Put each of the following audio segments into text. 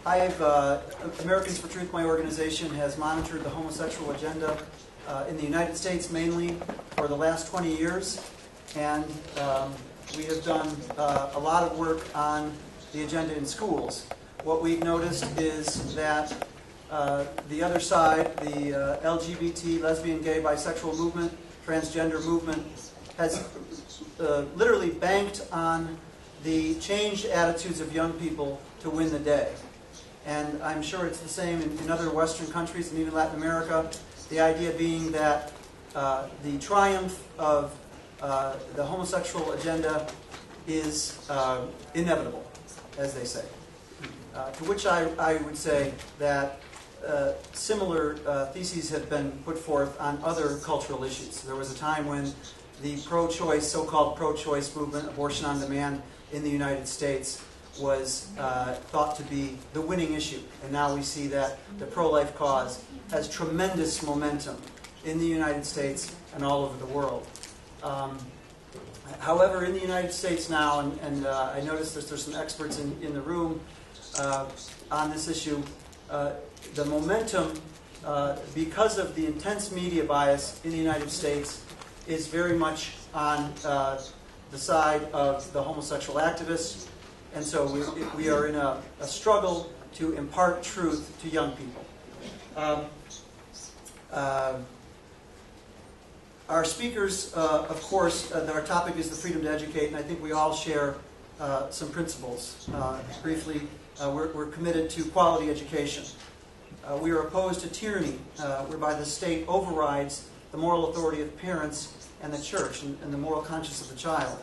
Americans for Truth, my organization, has monitored the homosexual agenda in the United States mainly for the last 20 years. And we have done a lot of work on the agenda in schools. What we've noticed is that the other side, the LGBT, lesbian, gay, bisexual movement, transgender movement, has literally banked on the changed attitudes of young people to win the day. And I'm sure it's the same in other Western countries and even Latin America. The idea being that the triumph of the homosexual agenda is inevitable, as they say. To which I would say that similar theses have been put forth on other cultural issues. There was a time when the pro-choice, so-called pro-choice movement, abortion on demand in the United States, was thought to be the winning issue. And now we see that the pro-life cause has tremendous momentum in the United States and all over the world. However, in the United States now, and I noticed that there's some experts in the room on this issue, the momentum, because of the intense media bias in the United States, is very much on the side of the homosexual activists. And so we are in a struggle to impart truth to young people. Our speakers, of course, our topic is the freedom to educate, and I think we all share some principles. Briefly, we're committed to quality education. We are opposed to tyranny, whereby the state overrides the moral authority of parents and the church and the moral conscience of the child.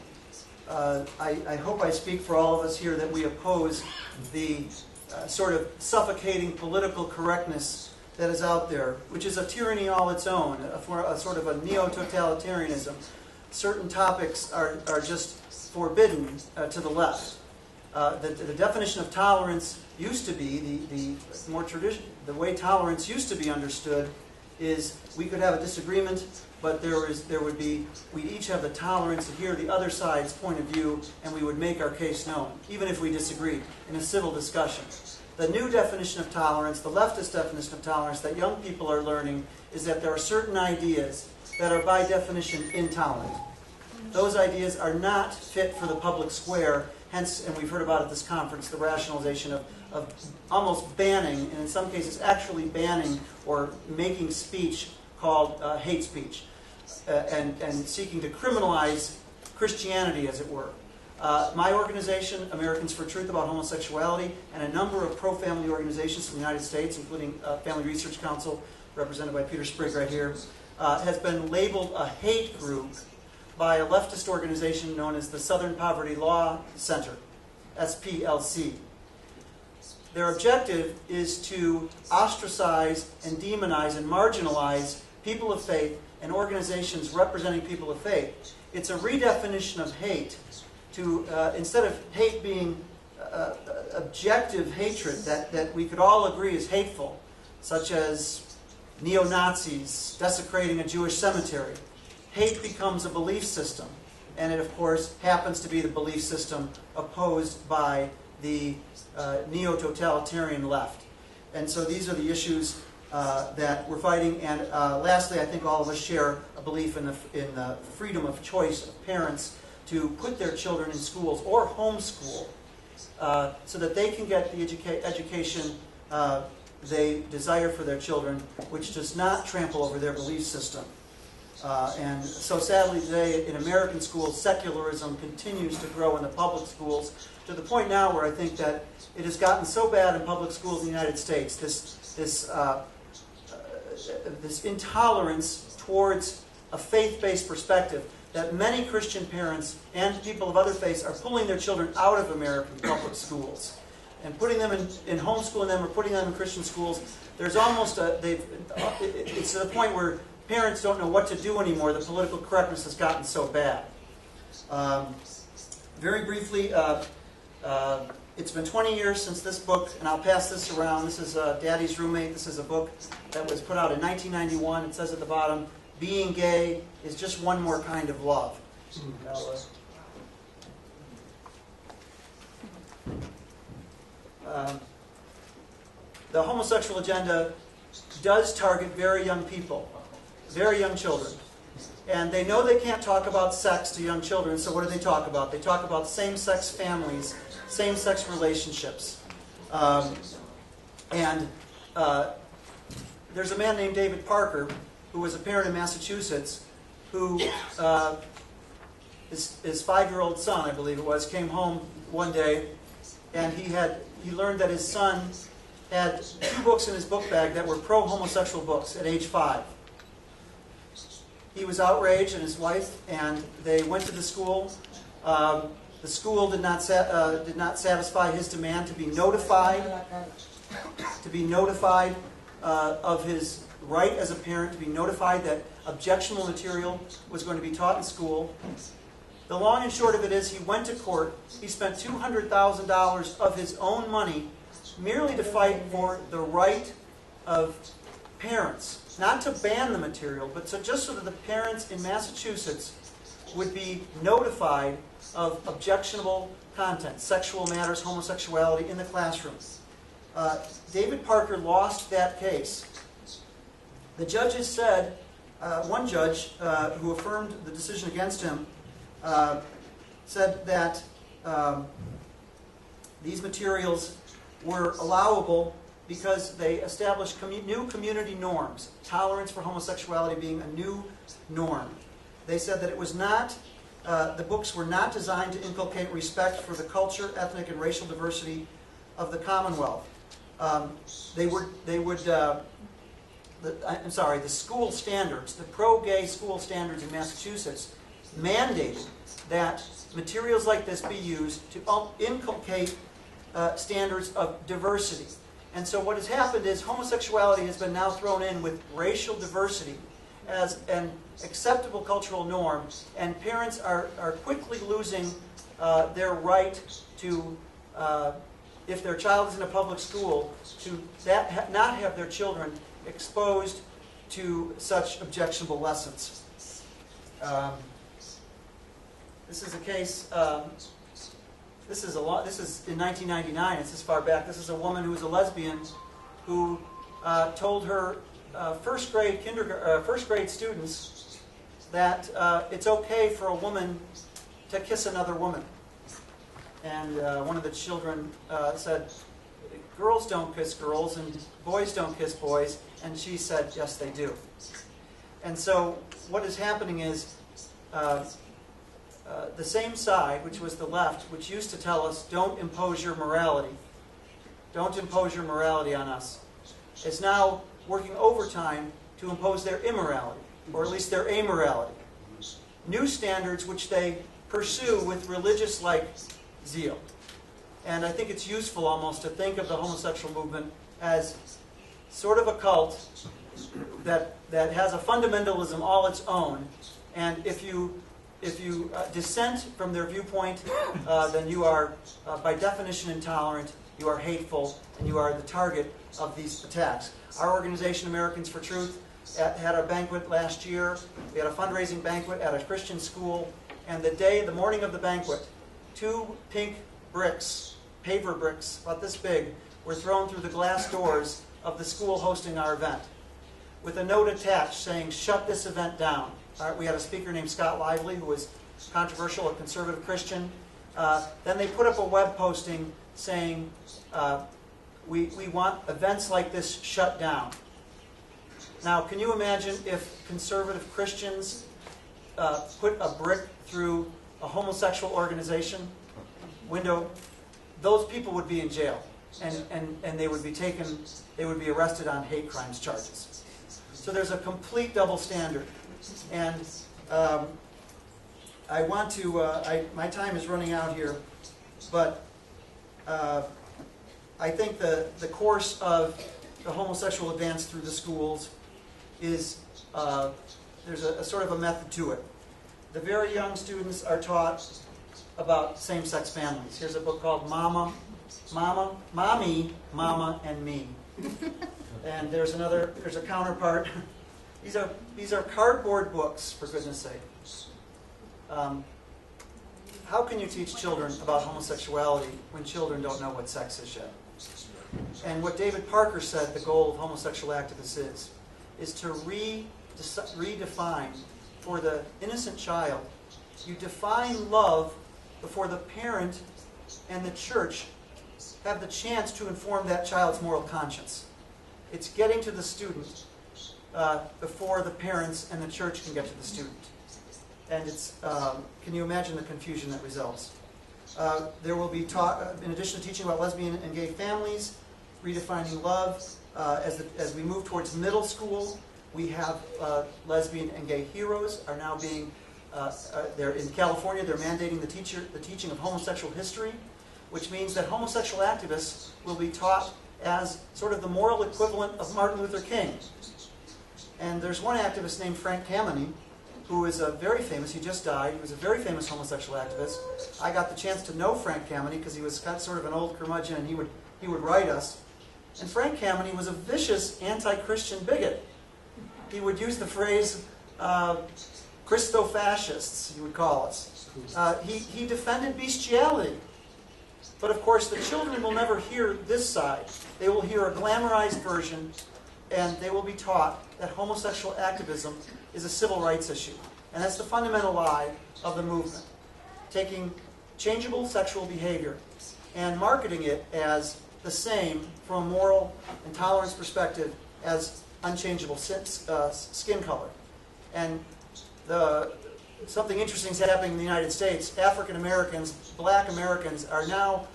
I hope I speak for all of us here that we oppose the sort of suffocating political correctness that is out there, which is a tyranny all its own, a sort of a neo-totalitarianism. Certain topics are just forbidden to the left. The definition of tolerance used to be, the more traditional, the way tolerance used to be understood is we could have a disagreement, but we'd each have the tolerance to hear the other side's point of view, and we would make our case known, even if we disagreed, in a civil discussion. The new definition of tolerance, the leftist definition of tolerance that young people are learning, is that there are certain ideas that are by definition intolerant. Those ideas are not fit for the public square, hence, and we've heard about at this conference, the rationalization of almost banning, and in some cases actually banning or making speech called hate speech, and seeking to criminalize Christianity, as it were. My organization, Americans for Truth About Homosexuality, and a number of pro-family organizations in the United States, including Family Research Council, represented by Peter Sprigg right here, has been labeled a hate group by a leftist organization known as the Southern Poverty Law Center, SPLC. Their objective is to ostracize and demonize and marginalize people of faith and organizations representing people of faith. It's a redefinition of hate to, instead of hate being objective hatred that we could all agree is hateful, such as neo-Nazis desecrating a Jewish cemetery. Hate becomes a belief system, and it, of course, happens to be the belief system opposed by the neo-totalitarian left. And so these are the issues that we're fighting. And lastly, I think all of us share a belief in the freedom of choice of parents to put their children in schools or homeschool so that they can get the education they desire for their children, which does not trample over their belief system. And so sadly today in American schools, secularism continues to grow in the public schools to the point now where I think that it has gotten so bad in public schools in the United States, this intolerance towards a faith-based perspective, that many Christian parents and people of other faiths are pulling their children out of American public schools and putting them in homeschooling them or putting them in Christian schools. There's almost it's to the point where parents don't know what to do anymore. The political correctness has gotten so bad. Very briefly, it's been 20 years since this book, and I'll pass this around. This is Daddy's Roommate. This is a book that was put out in 1991. It says at the bottom, "Being gay is just one more kind of love." the homosexual agenda does target very young people, very young children. And they know they can't talk about sex to young children, so what do they talk about? They talk about same-sex families, same-sex relationships. There's a man named David Parker, who was a parent in Massachusetts, who his 5-year-old son, I believe it was, came home one day, and he learned that his son had 2 books in his book bag that were pro-homosexual books at age 5. He was outraged, and his wife, and they went to the school. The school did not satisfy his demand to be notified of his right as a parent, to be notified that objectionable material was going to be taught in school. The long and short of it is, he went to court. He spent $200,000 of his own money merely to fight for the right of parents, not to ban the material, but just so that the parents in Massachusetts would be notified of objectionable content, sexual matters, homosexuality in the classroom. David Parker lost that case. The judges said, one judge who affirmed the decision against him said that these materials were allowable because they established new community norms, tolerance for homosexuality being a new norm. They said that it was not, the books were not designed to inculcate respect for the culture, ethnic, and racial diversity of the Commonwealth. The school standards, the pro-gay school standards in Massachusetts mandated that materials like this be used to inculcate standards of diversity. And so what has happened is homosexuality has been now thrown in with racial diversity as an acceptable cultural norm, and parents are quickly losing their right to, if their child is in a public school, to not have their children exposed to such objectionable lessons. This is a case. This is in 1999. It's as far back. This is a woman who was a lesbian who told her first grade students that it's okay for a woman to kiss another woman. And one of the children said, "Girls don't kiss girls and boys don't kiss boys." And she said, "Yes, they do." And so what is happening is the same side, which was the left, which used to tell us, "Don't impose your morality. Don't impose your morality on us," is now working overtime to impose their immorality, or at least their amorality. New standards which they pursue with religious-like zeal. And I think it's useful almost to think of the homosexual movement as sort of a cult that has a fundamentalism all its own. And if you dissent from their viewpoint, then you are, by definition, intolerant, you are hateful, and you are the target of these attacks. Our organization, Americans for Truth, had a banquet last year. We had a fundraising banquet at a Christian school, and the morning of the banquet, 2 pink bricks, paver bricks, about this big, were thrown through the glass doors of the school hosting our event, with a note attached saying, "Shut this event down." We had a speaker named Scott Lively, who was controversial, a conservative Christian. Then they put up a web posting saying, we want events like this shut down. Now, can you imagine if conservative Christians put a brick through a homosexual organization window? Those people would be in jail, and they would be arrested on hate crimes charges. So there's a complete double standard. And I want to, my time is running out here, but I think the course of the homosexual advance through the schools is, there's a sort of a method to it. The very young students are taught about same-sex families. Here's a book called Mommy, Mama, and Me. And there's a counterpart. These are cardboard books, for goodness sake. How can you teach children about homosexuality when children don't know what sex is yet? And what David Parker said the goal of homosexual activists is to redefine for the innocent child. You define love before the parent and the church have the chance to inform that child's moral conscience. It's getting to the student before the parents and the church can get to the student. And it's, can you imagine the confusion that results? There will be talk, in addition to teaching about lesbian and gay families, redefining love. As we move towards middle school, we have lesbian and gay heroes are now being, they're in California, they're mandating the teaching of homosexual history, which means that homosexual activists will be taught as sort of the moral equivalent of Martin Luther King. And there's one activist named Frank Kameny, who is very famous. He just died. He was a very famous homosexual activist. I got the chance to know Frank Kameny because he was kind of sort of an old curmudgeon, and he would write us. And Frank Kameny was a vicious anti-Christian bigot. He would use the phrase Christo-fascists, he would call us. He defended bestiality. But of course, the children will never hear this side. They will hear a glamorized version, and they will be taught that homosexual activism is a civil rights issue. And that's the fundamental lie of the movement. Taking changeable sexual behavior and marketing it as the same from a moral and tolerance perspective as unchangeable skin color. And something interesting is happening in the United States. African Americans, black Americans are now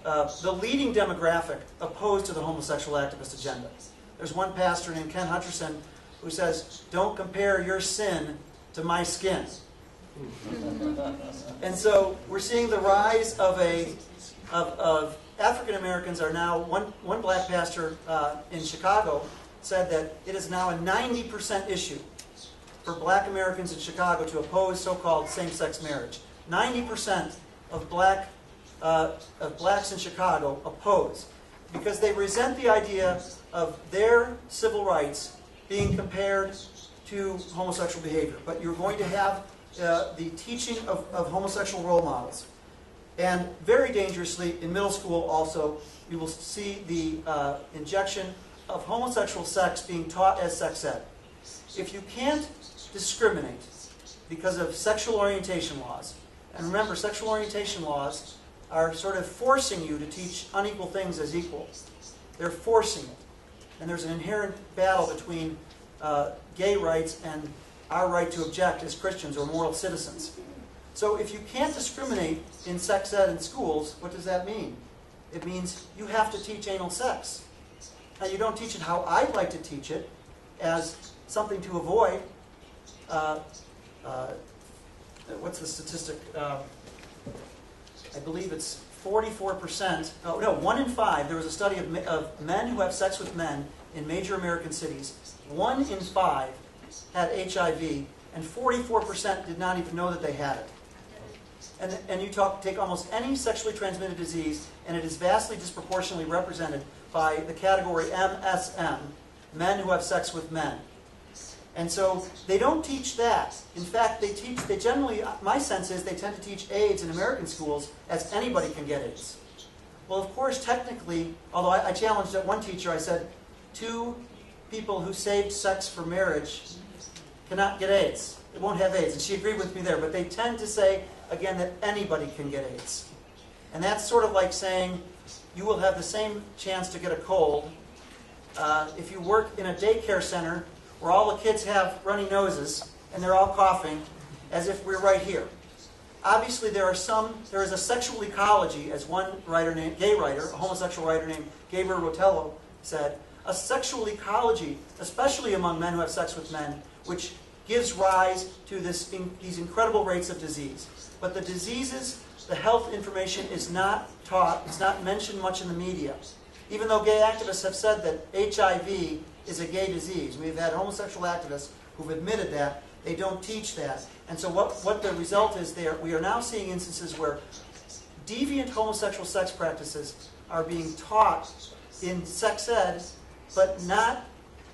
the leading demographic opposed to the homosexual activist agenda. There's one pastor named Ken Hutcherson who says, "Don't compare your sin to my skin." And so we're seeing the rise of African Americans are now, one black pastor in Chicago said that it is now a 90% issue for black Americans in Chicago to oppose so-called same-sex marriage. 90% of blacks in Chicago oppose because they resent the idea of their civil rights being compared to homosexual behavior. But you're going to have the teaching of homosexual role models. And very dangerously, in middle school also, you will see the injection of homosexual sex being taught as sex ed. If you can't discriminate because of sexual orientation laws, and remember, sexual orientation laws are sort of forcing you to teach unequal things as equal. They're forcing it. And there's an inherent battle between gay rights and our right to object as Christians or moral citizens. So if you can't discriminate in sex ed in schools, what does that mean? It means you have to teach anal sex. Now you don't teach it how I'd like to teach it, as something to avoid. What's the statistic? I believe it's 44%. Oh, no, 1 in 5. There was a study of men who have sex with men in major American cities. 1 in 5 had HIV, and 44% did not even know that they had it. And you take almost any sexually transmitted disease, and it is vastly disproportionately represented by the category MSM, men who have sex with men. And so they don't teach that. In fact, they generally, my sense is they tend to teach AIDS in American schools as anybody can get AIDS. Well, of course, technically, although I challenged that one teacher, I said, 2 people who saved sex for marriage cannot get AIDS. They won't have AIDS. And she agreed with me there. But they tend to say, again, that anybody can get AIDS. And that's sort of like saying you will have the same chance to get a cold if you work in a daycare center where all the kids have runny noses and they're all coughing as if we're right here. Obviously, there is a sexual ecology, as one gay writer, a homosexual writer named Gabriel Rotello said, a sexual ecology, especially among men who have sex with men, which gives rise to these incredible rates of disease. But the diseases, the health information is not taught, it's not mentioned much in the media. Even though gay activists have said that HIV is a gay disease. We've had homosexual activists who've admitted that. They don't teach that. And so what the result is there, we are now seeing instances where deviant homosexual sex practices are being taught in sex ed, but not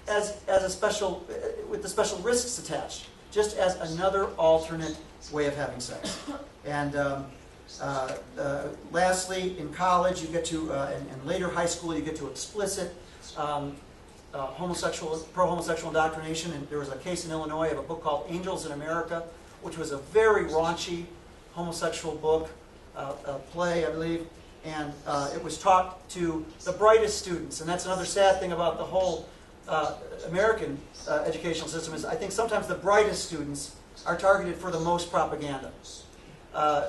as a special, with the special risks attached, just as another alternate way of having sex. And Lastly, in college, you get to, and later high school, you get to explicit pro-homosexual indoctrination. And there was a case in Illinois of a book called Angels in America, which was a very raunchy homosexual book, play, I believe. And it was taught to the brightest students. And that's another sad thing about the whole American educational system is I think sometimes the brightest students are targeted for the most propaganda.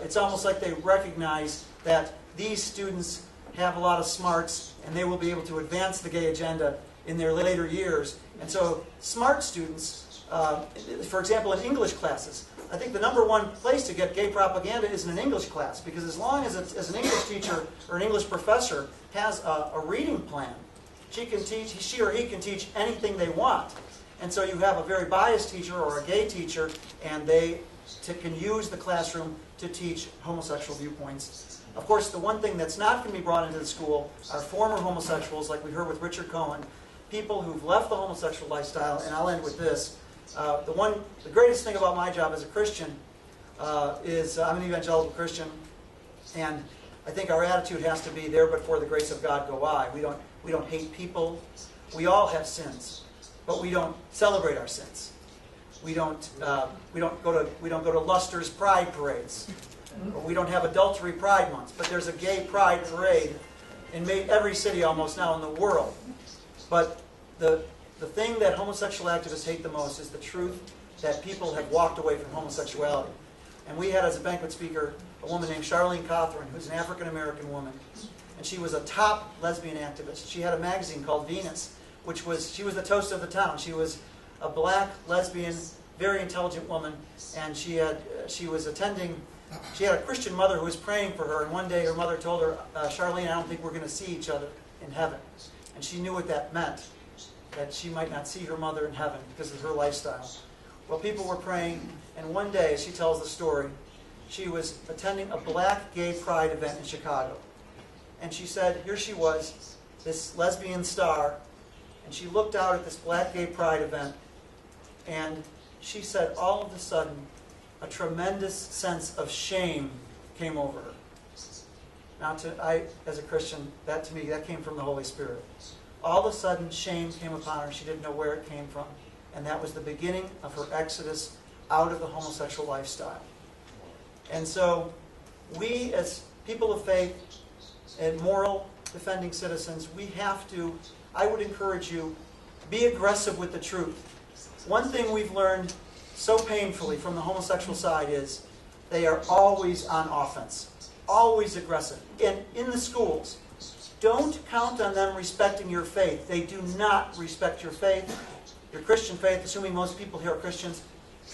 It's almost like they recognize that these students have a lot of smarts and they will be able to advance the gay agenda in their later years. And so smart students, for example, in English classes, I think the /1 place to get gay propaganda is in an English class, because as long as an English teacher or an English professor has a reading plan, she or he can teach anything they want. And so you have a very biased teacher or a gay teacher, and they can use the classroom to teach homosexual viewpoints. Of course, the one thing that's not going to be brought into the school are former homosexuals, like we heard with Richard Cohen, people who've left the homosexual lifestyle. And I'll end with this. The greatest thing about my job as a Christian is I'm an evangelical Christian, and I think our attitude has to be there, but for the grace of God go I. We don't hate people. We all have sins, but we don't celebrate our sins. We don't go to Luster's pride parades, or we don't have adultery pride months. But there's a gay pride parade in every city almost now in the world. But the thing that homosexual activists hate the most is the truth that people have walked away from homosexuality. And we had as a banquet speaker a woman named Charlene Cothran, who's an African-American woman. And she was a top lesbian activist. She had a magazine called Venus, she was the toast of the town. She was a black, lesbian, very intelligent woman. And she had a Christian mother who was praying for her. And one day her mother told her, Charlene, I don't think we're going to see each other in heaven. And she knew what that meant, that she might not see her mother in heaven because of her lifestyle. Well, people were praying, and one day, as she tells the story, she was attending a black gay pride event in Chicago. And she said, here she was, this lesbian star, and she looked out at this black gay pride event, and she said, all of a sudden, a tremendous sense of shame came over her. Now, as a Christian, that came from the Holy Spirit. All of a sudden, shame came upon her. She didn't know where it came from. And that was the beginning of her exodus out of the homosexual lifestyle. And so, we as people of faith and moral defending citizens, we have to, I would encourage you, be aggressive with the truth. One thing we've learned so painfully from the homosexual side is they are always on offense. Always aggressive. And in the schools, don't count on them respecting your faith. They do not respect your faith, your Christian faith, assuming most people here are Christians.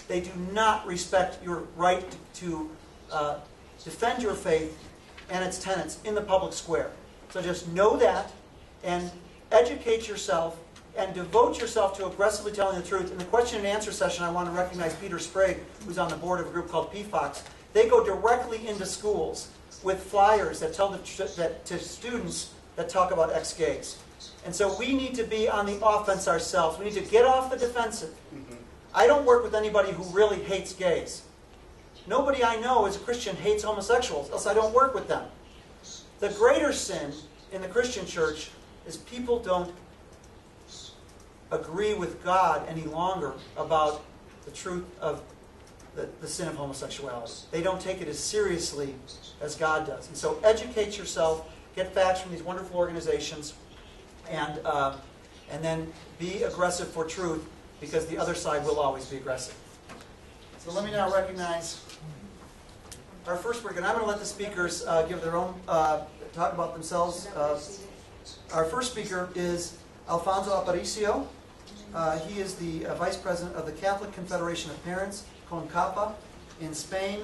They do not respect your right to defend your faith and its tenets in the public square. So just know that and educate yourself and devote yourself to aggressively telling the truth. In the question and answer session, I want to recognize Peter Sprague, who's on the board of a group called PFOX. They go directly into schools with flyers that tell to students that talk about ex-gays. And so we need to be on the offense ourselves. We need to get off the defensive. I don't work with anybody who really hates gays. Nobody I know as a Christian hates homosexuals, else I don't work with them. The greater sin in the Christian church is people don't agree with God any longer about the truth of the sin of homosexuality. They don't take it as seriously as God does. And so educate yourself, get facts from these wonderful organizations, and then be aggressive for truth, because the other side will always be aggressive. So let me now recognize our first speaker. And I'm going to let the speakers give their own talk about themselves. Our first speaker is Alfonso Aparicio. He is the Vice President of the Catholic Confederation of Parents, CONCAPA, in Spain,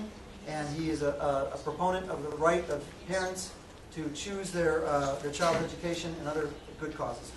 and he is a proponent of the right of parents to choose their child's education and other good causes.